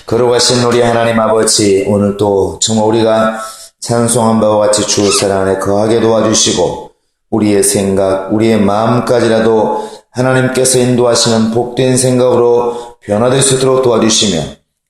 거룩하신 우리 하나님 아버지, 오늘도 정말 우리가 찬송한 바와 같이 주 사랑 안에 거하게 도와주시고 우리의 생각, 우리의 마음까지라도 하나님께서 인도하시는 복된 생각으로 변화될 수 있도록 도와주시며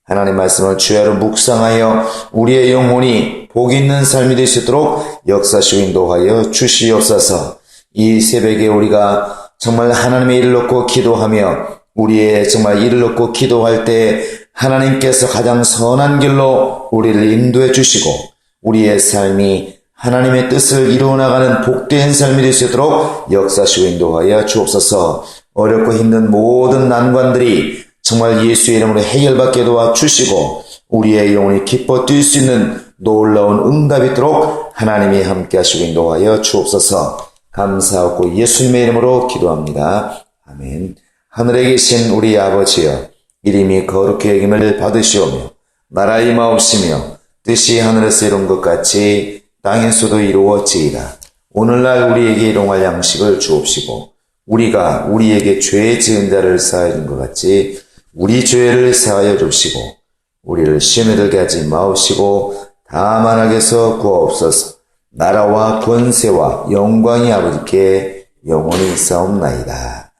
하나님 말씀을 주야로 묵상하여 우리의 영혼이 복 있는 삶이 될 수 있도록 역사시고 인도하여 주시옵소서. 이 새벽에 우리가 정말 하나님의 일을 놓고 기도하며 우리의 정말 일을 놓고 기도할 때 하나님께서 가장 선한 길로 우리를 인도해 주시고 우리의 삶이 하나님의 뜻을 이루어나가는 복된 삶이 될 수 있도록 역사시고 인도하여 주옵소서. 어렵고 힘든 모든 난관들이 정말 예수의 이름으로 해결받게 도와주시고 우리의 영혼이 기뻐 뛸 수 있는 놀라운 응답이 있도록 하나님이 함께 하시고 인도하여 주옵소서. 감사하고 예수님의 이름으로 기도합니다. 아멘. 하늘에 계신 우리 아버지여, 이름이 거룩히 여김을 받으시오며 나라의 마옵시며 뜻이 하늘에서 이룬 것 같이 땅에서도 이루어지이다. 오늘날 우리에게 일용할 양식을 주옵시고 우리가 우리에게 죄 지은 자를 사하여 준 것 같이 우리 죄를 사하여 주시고 우리를 시험에 들게 하지 마옵시고 다만 악에서 구하옵소서. 나라와 권세와 영광이 아버지께 영원히 있사옵나이다.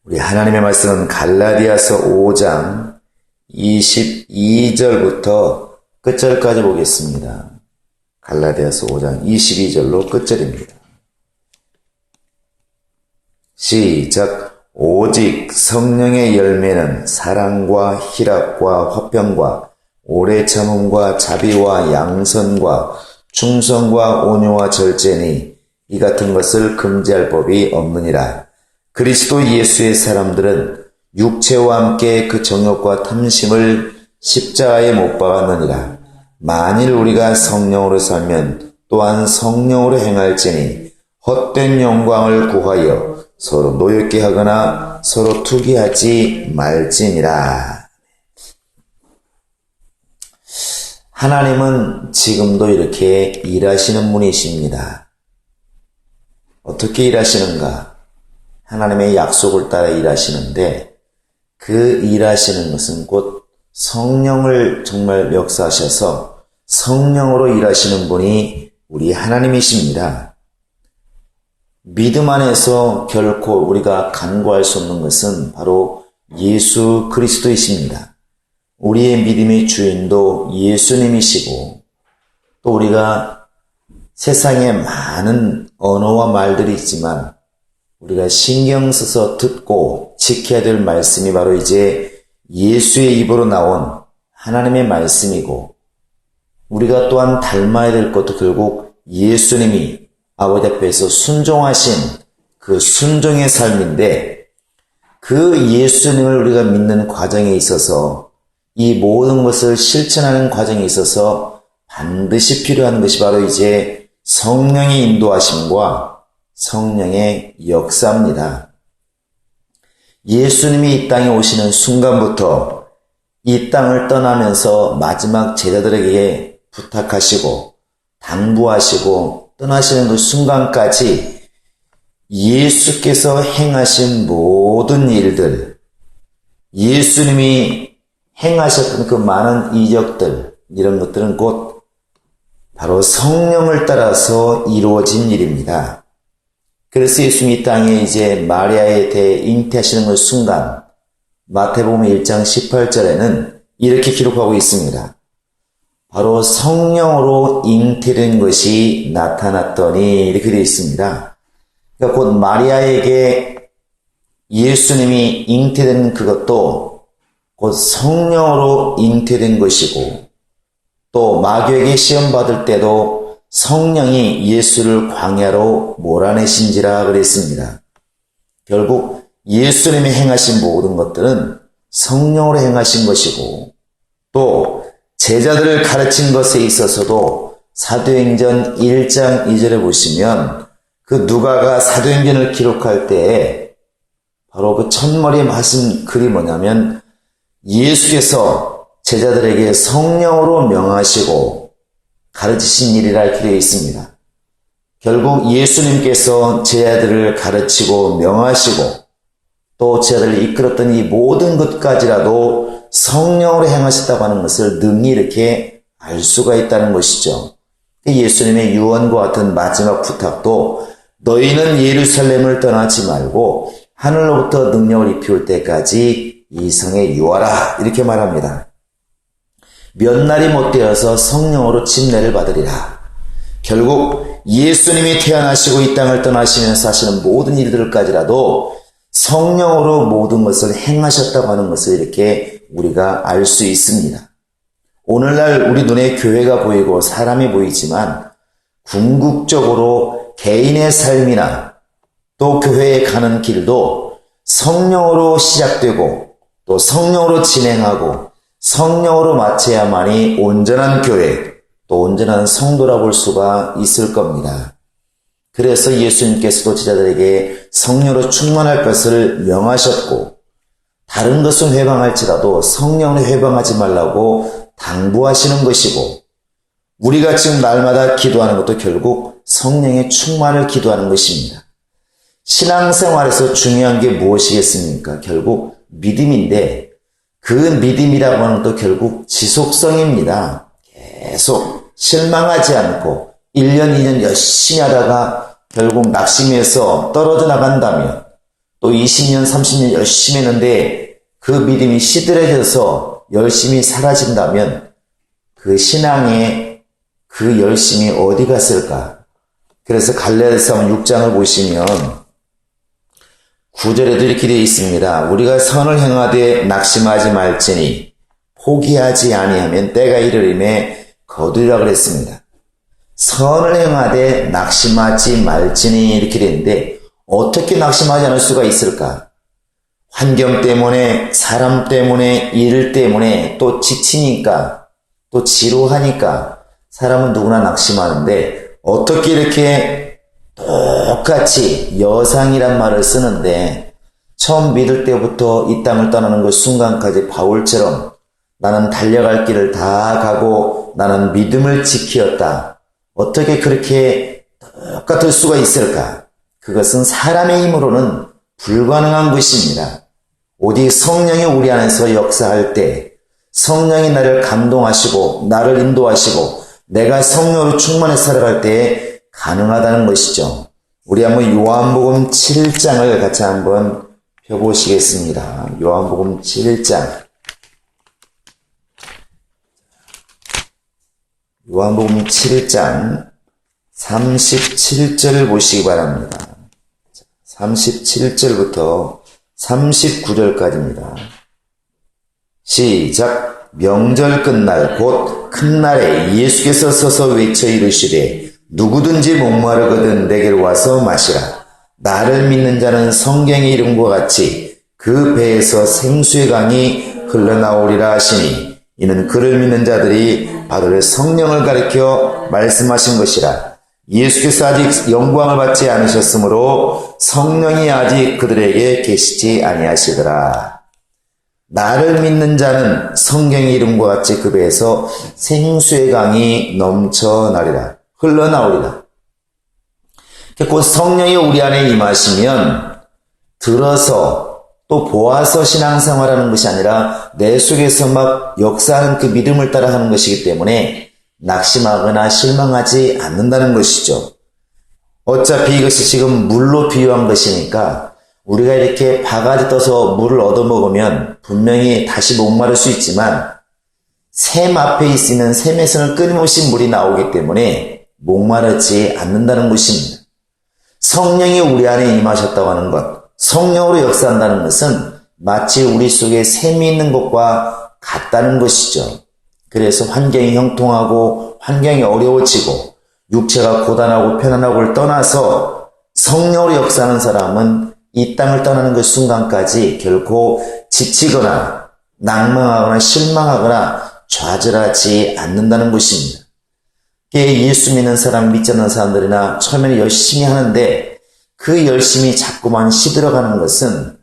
우리 하나님의 말씀은 갈라디아서 5장 22절부터 끝절까지 보겠습니다. 갈라디아서 5장 22절로 끝절입니다. 시작. 오직 성령의 열매는 사랑과 희락과 화평과 오래 참음과 자비와 양선과 충성과 온유와 절제니 이 같은 것을 금지할 법이 없느니라. 그리스도 예수의 사람들은 육체와 함께 그 정욕과 탐심을 십자가에 못 박았느니라. 만일 우리가 성령으로 살면 또한 성령으로 행할지니 헛된 영광을 구하여 서로 노엽게 하거나 서로 투기하지 말지니라. 하나님은 지금도 이렇게 일하시는 분이십니다. 어떻게 일하시는가? 하나님의 약속을 따라 일하시는데 그 일하시는 것은 곧 성령을 정말 역사하셔서 성령으로 일하시는 분이 우리 하나님이십니다. 믿음 안에서 결코 우리가 간구할 수 없는 것은 바로 예수 그리스도이십니다. 우리의 믿음의 주인도 예수님이시고 또 우리가 세상에 많은 언어와 말들이 있지만 우리가 신경 써서 듣고 지켜야 될 말씀이 바로 이제 예수의 입으로 나온 하나님의 말씀이고 우리가 또한 닮아야 될 것도 결국 예수님이 아버지 앞에서 순종하신 그 순종의 삶인데 그 예수님을 우리가 믿는 과정에 있어서 이 모든 것을 실천하는 과정에 있어서 반드시 필요한 것이 바로 이제 성령의 인도하심과 성령의 역사입니다. 예수님이 이 땅에 오시는 순간부터 이 땅을 떠나면서 마지막 제자들에게 부탁하시고 당부하시고 떠나시는 그 순간까지 예수께서 행하신 모든 일들, 예수님이 행하셨던 그 많은 이적들, 이런 것들은 곧 바로 성령을 따라서 이루어진 일입니다. 그래서 예수님이 이 땅에 이제 마리아에 대해 잉태하시는 그 순간 마태복음 1장 18절에는 이렇게 기록하고 있습니다. 바로 성령으로 잉태된 것이 나타났더니 이렇게 되어 있습니다. 그러니까 곧 마리아에게 예수님이 잉태된 그것도 곧 성령으로 잉태된 것이고 또 마귀에게 시험받을 때도 성령이 예수를 광야로 몰아내신지라 그랬습니다. 결국 예수님이 행하신 모든 것들은 성령으로 행하신 것이고 또 제자들을 가르친 것에 있어서도 사도행전 1장 2절에 보시면 그 누가가 사도행전을 기록할 때에 바로 그 첫머리에 하신 글이 뭐냐면 예수께서 제자들에게 성령으로 명하시고 가르치신 일이라 이렇게 되어 있습니다. 결국 예수님께서 제자들을 가르치고 명하시고 또 제자들을 이끌었던 이 모든 것까지라도 성령으로 행하셨다고 하는 것을 능히 이렇게 알 수가 있다는 것이죠. 예수님의 유언과 같은 마지막 부탁도 너희는 예루살렘을 떠나지 말고 하늘로부터 능력을 입혀올 때까지 이 성에 유하라 이렇게 말합니다. 몇 날이 못 되어서 성령으로 침례를 받으리라. 결국 예수님이 태어나시고 이 땅을 떠나시면서 하시는 모든 일들까지라도 성령으로 모든 것을 행하셨다고 하는 것을 이렇게 우리가 알 수 있습니다. 오늘날 우리 눈에 교회가 보이고 사람이 보이지만 궁극적으로 개인의 삶이나 또 교회에 가는 길도 성령으로 시작되고 또 성령으로 진행하고 성령으로 마쳐야만이 온전한 교회 또 온전한 성도라 볼 수가 있을 겁니다. 그래서 예수님께서도 제자들에게 성령으로 충만할 것을 명하셨고 다른 것은 회방할지라도 성령으로 회방하지 말라고 당부하시는 것이고 우리가 지금 날마다 기도하는 것도 결국 성령의 충만을 기도하는 것입니다. 신앙생활에서 중요한 게 무엇이겠습니까? 결국 믿음인데 그 믿음이라고 하는 것도 결국 지속성입니다. 계속 실망하지 않고 1년, 2년 열심히 하다가 결국 낙심해서 떨어져 나간다면 또 20년, 30년 열심히 했는데 그 믿음이 시들해져서 열심히 사라진다면 그 신앙의 그 열심이 어디 갔을까? 그래서 갈라디아서 6장을 보시면 9절에도 이렇게 되어 있습니다. 우리가 선을 행하되 낙심하지 말지니 포기하지 아니하면 때가 이르림에 거두리라 그랬습니다. 선을 행하되 낙심하지 말지니 이렇게 되는데 어떻게 낙심하지 않을 수가 있을까? 환경 때문에, 사람 때문에, 일 때문에, 또 지치니까, 또 지루하니까 사람은 누구나 낙심하는데 어떻게 이렇게 똑같이 여상이란 말을 쓰는데 처음 믿을 때부터 이 땅을 떠나는 그 순간까지 바울처럼 나는 달려갈 길을 다 가고 나는 믿음을 지키었다. 어떻게 그렇게 똑같을 수가 있을까? 그것은 사람의 힘으로는 불가능한 것입니다. 오직 성령이 우리 안에서 역사할 때 성령이 나를 감동하시고 나를 인도하시고 내가 성령으로 충만해 살아갈 때 가능하다는 것이죠. 우리 한번 요한복음 7장을 같이 한번 펴보시겠습니다. 요한복음 7장. 요한복음 7장 37절을 보시기 바랍니다. 37절부터 39절까지입니다. 시작. 명절 끝날 곧 큰 날에 예수께서 서서 외쳐 이르시되 누구든지 목마르거든 내게로 와서 마시라. 나를 믿는 자는 성경의 이름과 같이 그 배에서 생수의 강이 흘러나오리라 하시니 이는 그를 믿는 자들이 받을 성령을 가리켜 말씀하신 것이라. 예수께서 아직 영광을 받지 않으셨으므로 성령이 아직 그들에게 계시지 아니하시더라. 나를 믿는 자는 성경의 이름과 같이 그 배에서 생수의 강이 넘쳐나리라. 흘러나오리라. 곧 성령이 우리 안에 임하시면 들어서 또 보아서 신앙생활하는 것이 아니라 내 속에서 막 역사하는 그 믿음을 따라 하는 것이기 때문에 낙심하거나 실망하지 않는다는 것이죠. 어차피 이것이 지금 물로 비유한 것이니까 우리가 이렇게 바가지 떠서 물을 얻어먹으면 분명히 다시 목마를 수 있지만 샘 앞에 있으면 샘에서는 끊임없이 물이 나오기 때문에 목마르지 않는다는 것입니다. 성령이 우리 안에 임하셨다고 하는 것, 성령으로 역사한다는 것은 마치 우리 속에 샘이 있는 것과 같다는 것이죠. 그래서 환경이 형통하고 환경이 어려워지고 육체가 고단하고 편안하고를 떠나서 성령으로 역사하는 사람은 이 땅을 떠나는 그 순간까지 결코 지치거나 낭망하거나 실망하거나 좌절하지 않는다는 것입니다. 예수 믿는 사람, 믿지 않는 사람들이나 처음에는 열심히 하는데 그 열심히 자꾸만 시들어가는 것은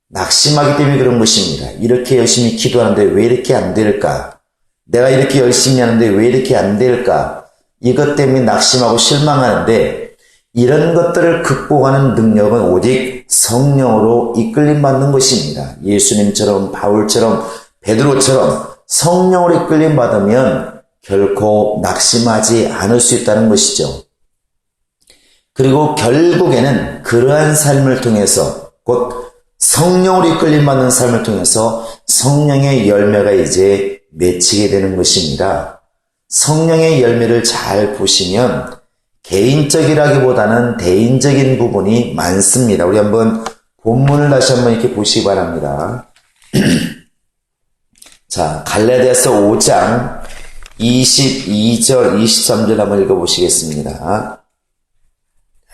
낙심하기 때문에 그런 것입니다. 이렇게 열심히 기도하는데 왜 이렇게 안 될까? 내가 이렇게 열심히 하는데 왜 이렇게 안 될까? 이것 때문에 낙심하고 실망하는데 이런 것들을 극복하는 능력은 오직 성령으로 이끌림 받는 것입니다. 예수님처럼 바울처럼 베드로처럼 성령으로 이끌림 받으면 결코 낙심하지 않을 수 있다는 것이죠. 그리고 결국에는 그러한 삶을 통해서 곧 성령으로 이끌림 받는 삶을 통해서 성령의 열매가 이제 맺히게 되는 것입니다. 성령의 열매를 잘 보시면 개인적이라기보다는 대인적인 부분이 많습니다. 우리 한번 본문을 다시 한번 이렇게 보시기 바랍니다. 자, 갈라디아서 5장 22절, 23절 한번 읽어보시겠습니다.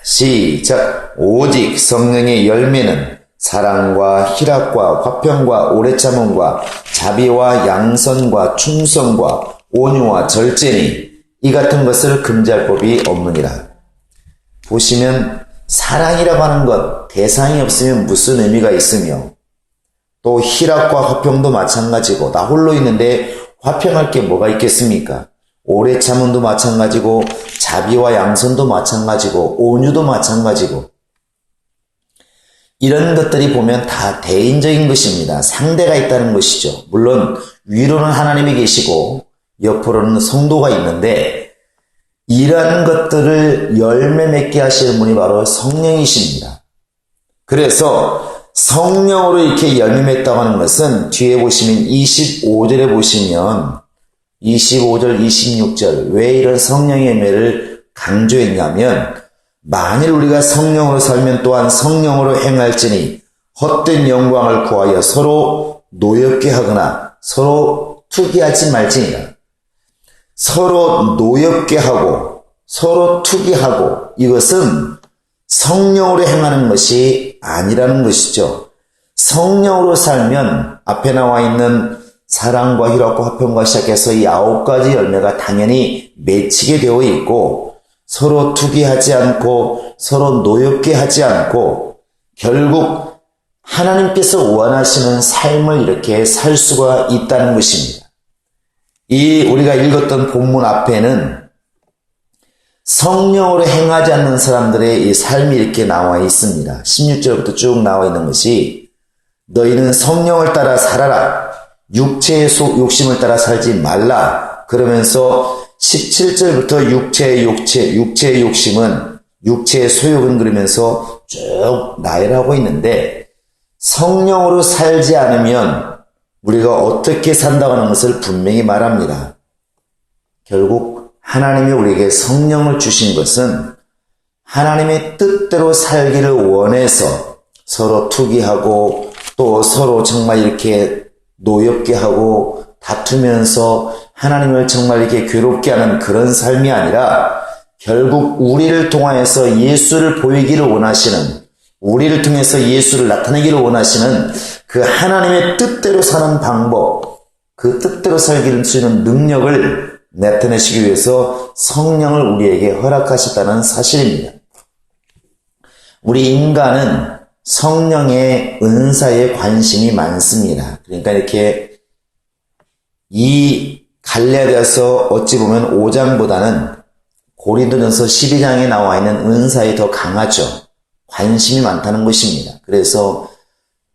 시작. 오직 성령의 열매는 사랑과 희락과 화평과 오래 참음과 자비와 양선과 충성과 온유와 절제니 이 같은 것을 금지할 법이 없느니라. 보시면 사랑이라고 하는 것, 대상이 없으면 무슨 의미가 있으며 또 희락과 화평도 마찬가지고 나 홀로 있는데 화평할 게 뭐가 있겠습니까? 오래 참음도 마찬가지고 자비와 양선도 마찬가지고 온유도 마찬가지고 이런 것들이 보면 다 대인적인 것입니다. 상대가 있다는 것이죠. 물론 위로는 하나님이 계시고 옆으로는 성도가 있는데 이러한 것들을 열매 맺게 하시는 분이 바로 성령이십니다. 그래서 성령으로 이렇게 열매 맺다고 하는 것은 뒤에 보시면 25절에 보시면 25절, 26절 왜 이런 성령의 열매를 강조했냐면 만일 우리가 성령으로 살면 또한 성령으로 행할지니 헛된 영광을 구하여 서로 노엽게 하거나 서로 투기하지 말지니라. 서로 노엽게 하고 서로 투기하고 이것은 성령으로 행하는 것이 아니라는 것이죠. 성령으로 살면 앞에 나와 있는 사랑과 희락과 화평과 시작해서 이 9가지 열매가 당연히 맺히게 되어 있고 서로 투기하지 않고 서로 노엽게 하지 않고 결국 하나님께서 원하시는 삶을 이렇게 살 수가 있다는 것입니다. 이 우리가 읽었던 본문 앞에는 성령으로 행하지 않는 사람들의 이 삶이 이렇게 나와 있습니다. 16절부터 쭉 나와 있는 것이 너희는 성령을 따라 살아라. 육체의 욕심을 따라 살지 말라. 그러면서 17절부터 육체의 욕심은 육체의 소욕은 그러면서 쭉 나열하고 있는데 성령으로 살지 않으면 우리가 어떻게 산다고 하는 것을 분명히 말합니다. 결국 하나님이 우리에게 성령을 주신 것은 하나님의 뜻대로 살기를 원해서 서로 투기하고 또 서로 정말 이렇게 노엽게 하고 다투면서 하나님을 정말 이렇게 괴롭게 하는 그런 삶이 아니라 결국 우리를 통하여서 예수를 보이기를 원하시는 우리를 통해서 예수를 나타내기를 원하시는 그 하나님의 뜻대로 사는 방법 그 뜻대로 살기를 수 있는 능력을 나타내시기 위해서 성령을 우리에게 허락하셨다는 사실입니다. 우리 인간은 성령의 은사에 관심이 많습니다. 그러니까 이렇게 이 갈라디아서 어찌 보면 5장보다는 고린도전서 12장에 나와 있는 은사에 더 강하죠. 관심이 많다는 것입니다. 그래서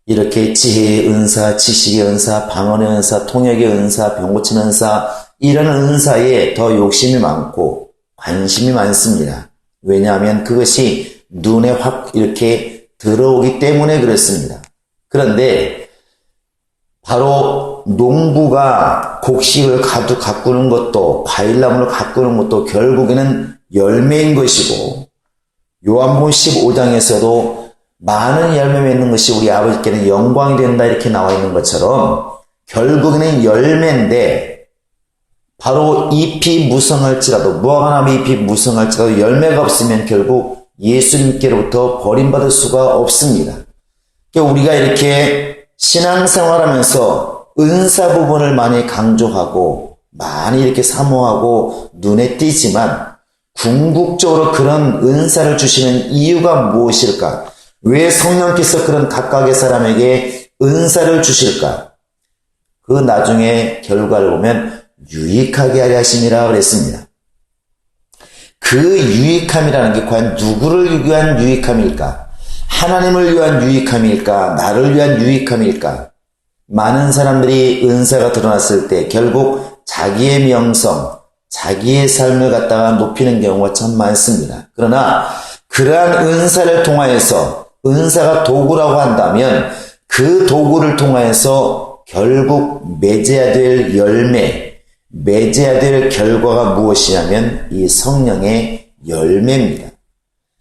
이렇게 지혜의 은사, 지식의 은사, 방언의 은사, 통역의 은사, 병 고치는 은사 이런 은사에 더 욕심이 많고 관심이 많습니다. 왜냐하면 그것이 눈에 확 이렇게 들어오기 때문에 그렇습니다. 그런데 바로 농부가 곡식을 가꾸는 것도 과일나무를 가꾸는 것도 결국에는 열매인 것이고 요한복음 15장에서도 많은 열매 맺는 것이 우리 아버지께는 영광이 된다 이렇게 나와 있는 것처럼 결국에는 열매인데 바로 잎이 무성할지라도 무화과나무 잎이 무성할지라도 열매가 없으면 결국 예수님께로부터 버림받을 수가 없습니다. 그러니까 우리가 이렇게 신앙생활하면서 은사 부분을 많이 강조하고 많이 이렇게 사모하고 눈에 띄지만 궁극적으로 그런 은사를 주시는 이유가 무엇일까? 왜 성령께서 그런 각각의 사람에게 은사를 주실까? 그 나중에 결과를 보면 유익하게 하려 하심이라 그랬습니다. 그 유익함이라는 게 과연 누구를 위한 유익함일까? 하나님을 위한 유익함일까? 나를 위한 유익함일까? 많은 사람들이 은사가 드러났을 때 결국 자기의 명성, 자기의 삶을 갖다가 높이는 경우가 참 많습니다. 그러나 그러한 은사를 통하여서, 은사가 도구라고 한다면 그 도구를 통하여서 결국 맺어야 될 열매, 맺어야 될 결과가 무엇이냐면 이 성령의 열매입니다.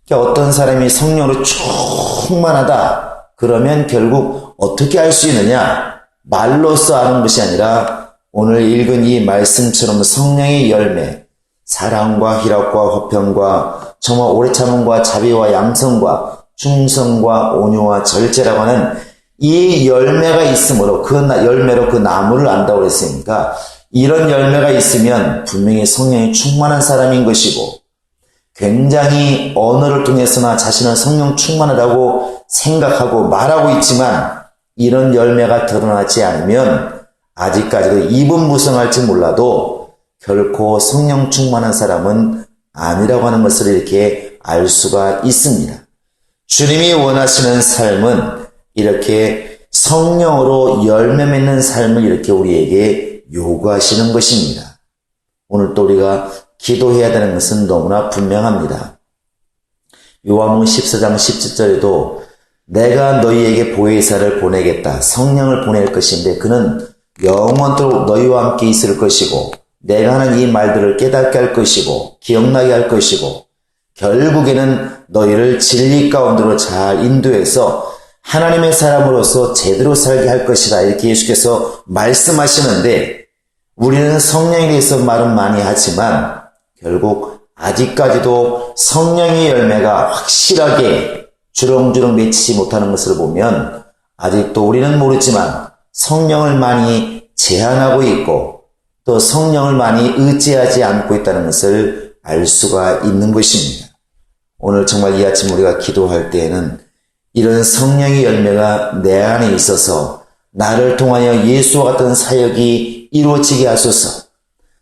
그러니까 어떤 사람이 성령으로 충만하다 그러면 결국 어떻게 할 수 있느냐? 말로써 아는 것이 아니라 오늘 읽은 이 말씀처럼 성령의 열매, 사랑과 희락과 화평과 정말 오래 참음과 자비와 양성과 충성과 온유와 절제라고 하는 이 열매가 있으므로 그 열매로 그 나무를 안다고 그랬으니까 이런 열매가 있으면 분명히 성령이 충만한 사람인 것이고 굉장히 언어를 통해서나 자신은 성령 충만하다고 생각하고 말하고 있지만 이런 열매가 드러나지 않으면 아직까지도 입은 무성할지 몰라도 결코 성령 충만한 사람은 아니라고 하는 것을 이렇게 알 수가 있습니다. 주님이 원하시는 삶은 이렇게 성령으로 열매 맺는 삶을 이렇게 우리에게 요구하시는 것입니다. 오늘 또 우리가 기도해야 되는 것은 너무나 분명합니다. 요한복음 14장 17절에도 내가 너희에게 보혜사를 보내겠다. 성령을 보낼 것인데 그는 영원토록 너희와 함께 있을 것이고 내가 하는 이 말들을 깨닫게 할 것이고 기억나게 할 것이고 결국에는 너희를 진리 가운데로 잘 인도해서 하나님의 사람으로서 제대로 살게 할 것이다. 이렇게 예수께서 말씀하시는데 우리는 성령에 대해서 말은 많이 하지만 결국 아직까지도 성령의 열매가 확실하게 주렁주렁 맺히지 못하는 것을 보면 아직도 우리는 모르지만 성령을 많이 제한하고 있고 또 성령을 많이 의지하지 않고 있다는 것을 알 수가 있는 것입니다. 오늘 정말 이 아침 우리가 기도할 때에는 이런 성령의 열매가 내 안에 있어서 나를 통하여 예수와 같은 사역이 이루어지게 하소서.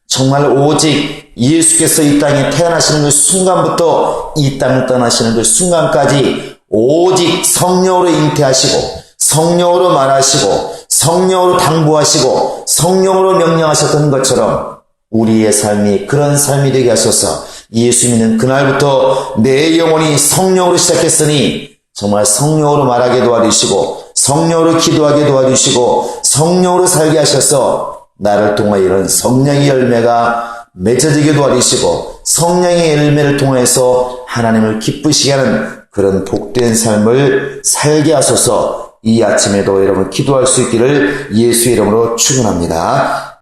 정말 오직 예수께서 이 땅에 태어나시는 그 순간부터 이 땅을 떠나시는 그 순간까지 오직 성령으로 잉태하시고 성령으로 말하시고 성령으로 당부하시고 성령으로 명령하셨던 것처럼 우리의 삶이 그런 삶이 되게 하소서. 예수 믿는 그날부터 내 영혼이 성령으로 시작했으니 정말 성령으로 말하게 도와주시고 성령으로 기도하게 도와주시고 성령으로 살게 하셔서 나를 통하여 이런 성령의 열매가 맺어지게 도와주시고 성령의 열매를 통해서 하나님을 기쁘시게 하는 그런 복된 삶을 살게 하소서. 이 아침에도 여러분 기도할 수 있기를 예수의 이름으로 축원합니다.